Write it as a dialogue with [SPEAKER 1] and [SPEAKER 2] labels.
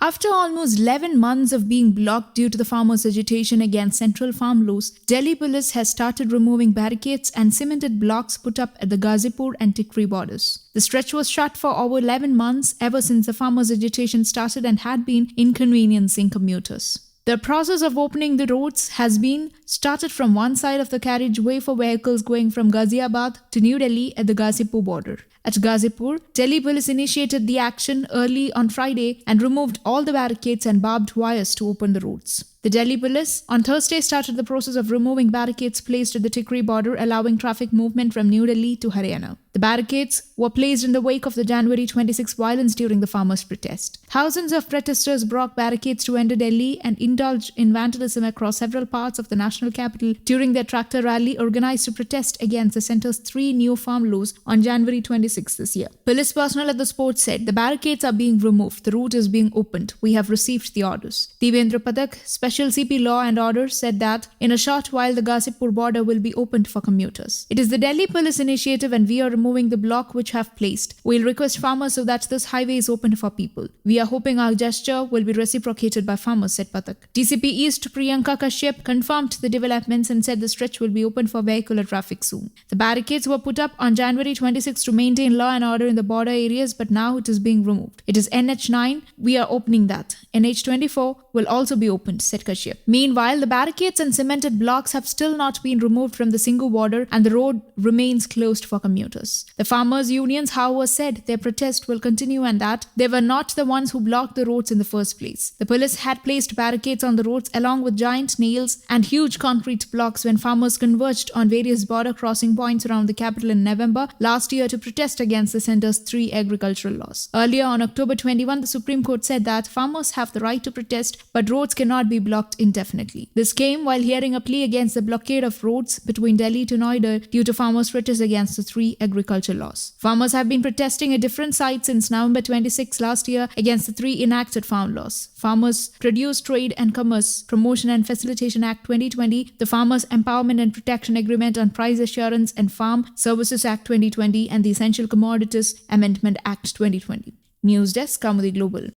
[SPEAKER 1] After almost 11 months of being blocked due to the farmers' agitation against central farm laws, Delhi police has started removing barricades and cemented blocks put up at the Ghazipur and Tikri borders. The stretch was shut for over 11 months ever since the farmers' agitation started and had been inconveniencing commuters. The process of opening the roads has been started from one side of the carriageway for vehicles going from Ghaziabad to New Delhi at the Ghazipur border. At Ghazipur, Delhi police initiated the action early on Friday and removed all the barricades and barbed wires to open the roads. The Delhi police on Thursday started the process of removing barricades placed at the Tikri border, allowing traffic movement from New Delhi to Haryana. The barricades were placed in the wake of the January 26 violence during the farmers' protest. Thousands of protesters broke barricades to enter Delhi and indulged in vandalism across several parts of the national capital during their tractor rally organized to protest against the centre's 3 new farm laws on January 26 this year. Police personnel at the spot said, "The barricades are being removed. The route is being opened. We have received the orders." Devendra Pathak, Special CP Law and Order, said that in a short while the Ghazipur border will be opened for commuters. "It is the Delhi police initiative and we are removing the block which have placed. We'll request farmers so that this highway is opened for people. We are hoping our gesture will be reciprocated by farmers," said Pathak. DCP East Priyanka Kashyap confirmed the developments and said the stretch will be open for vehicular traffic soon. The barricades were put up on January 26 to maintain law and order in the border areas, but now it is being removed. It is NH9, we are opening that. NH24 will also be opened, said Kashyap. Meanwhile, the barricades and cemented blocks have still not been removed from the Singhu border and the road remains closed for commuters. The farmers' unions, however, said their protest will continue and that they were not the ones who blocked the roads in the first place. The police had placed barricades on the roads along with giant nails and huge concrete blocks when farmers converged on various border crossing points around the capital in November last year to protest against the centre's 3 agricultural laws. Earlier on October 21, the Supreme Court said that farmers have the right to protest, but roads cannot be blocked indefinitely. This came while hearing a plea against the blockade of roads between Delhi to Noida due to farmers' protests against the 3 agricultural laws. Farmers have been protesting at different sites since November 26 last year against the 3 enacted farm laws: Farmers' Produce Trade and Commerce Promotion and Facilitation Act 2020, the Farmers' Empowerment and Protection Agreement on Price Assurance and Farm Services Act 2020, and the Essential Commodities Amendment Act 2020. News Desk, Kaumudy Global.